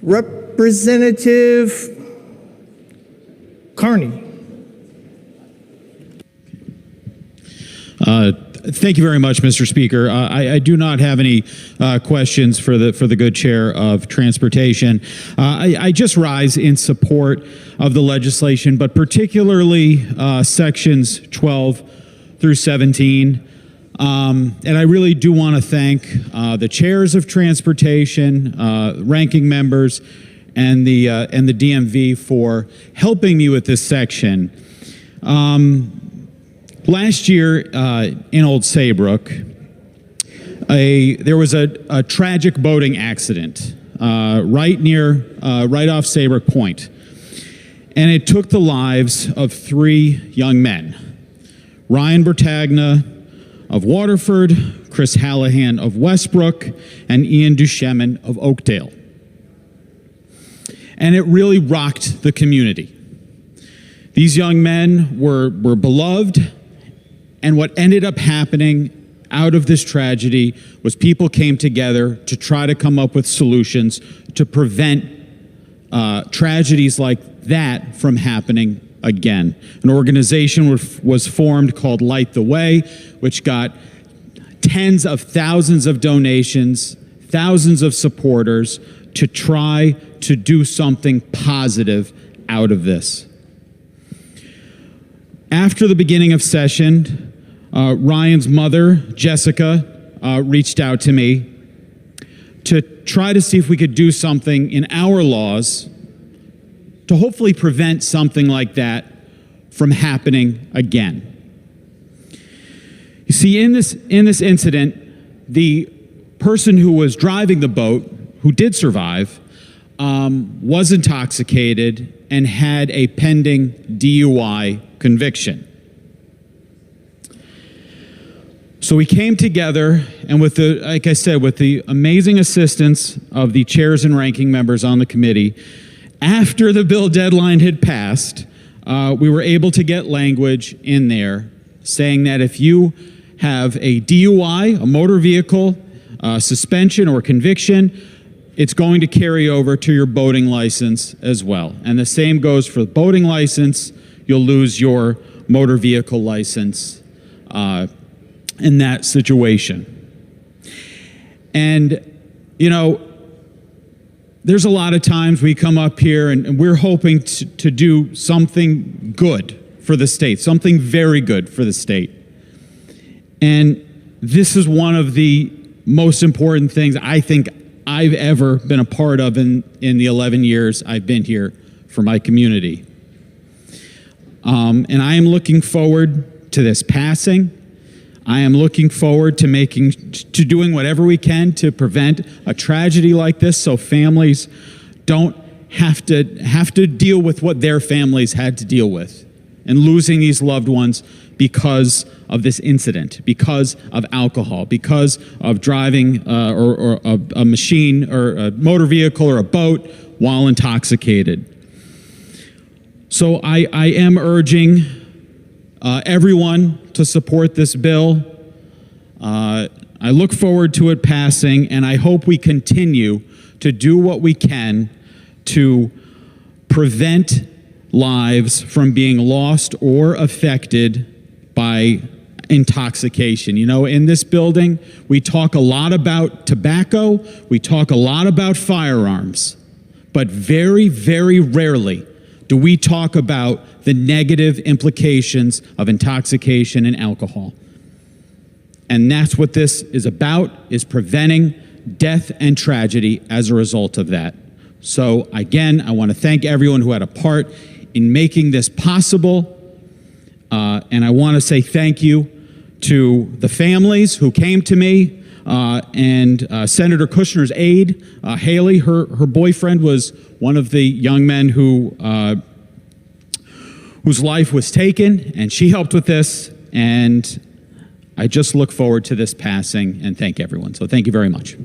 Representative Carney. Thank you very much, Mr. Speaker. I do not have any questions for the good chair of transportation. I just rise in support of the legislation, but particularly sections 12 through 17. And I really do want to thank the chairs of transportation, ranking members, and the DMV for helping me with this section. Last year in Old Saybrook, there was a tragic boating accident right off Saybrook Point, and it took the lives of 3 young men: Ryan Bertagna of Waterford, Chris Hallahan of Westbrook, and Ian Duchemin of Oakdale. And it really rocked the community. These young men were beloved. And what ended up happening out of this tragedy was people came together to try to come up with solutions to prevent tragedies like that from happening again. An organization was formed called Light the Way, which got tens of thousands of donations, thousands of supporters to try to do something positive out of this. After the beginning of session, Ryan's mother, Jessica, reached out to me to try to see if we could do something in our laws to hopefully prevent something like that from happening again. You see, in this incident, the person who was driving the boat, who did survive, was intoxicated and had a pending DUI conviction. So we came together, and with like I said, with the amazing assistance of the chairs and ranking members on the committee, after the bill deadline had passed, we were able to get language in there saying that if you have a DUI, a motor vehicle suspension or conviction, it's going to carry over to your boating license as well. And the same goes for the boating license. You'll lose your motor vehicle license in that situation. And, you know, there's a lot of times we come up here and we're hoping to do something good for the state, something very good for the state. And this is one of the most important things I think I've ever been a part of in the 11 years I've been here for my community. And I am looking forward to this passing. I am looking forward to doing whatever we can to prevent a tragedy like this so families don't have to deal with what their families had to deal with and losing these loved ones because of this incident, because of alcohol, because of driving or a machine or a motor vehicle or a boat while intoxicated. So I am urging everyone to support this bill. I look forward to it passing, and I hope we continue to do what we can to prevent lives from being lost or affected by intoxication. You know, in this building, we talk a lot about tobacco, we talk a lot about firearms, but very, very rarely do we talk about the negative implications of intoxication and alcohol. And that's what this is about, is preventing death and tragedy as a result of that. So again, I want to thank everyone who had a part in making this possible. And I want to say thank you to the families who came to me and Senator Kushner's aide, Haley. Her boyfriend was one of the young men whose life was taken, and she helped with this. And I just look forward to this passing and thank everyone. So thank you very much.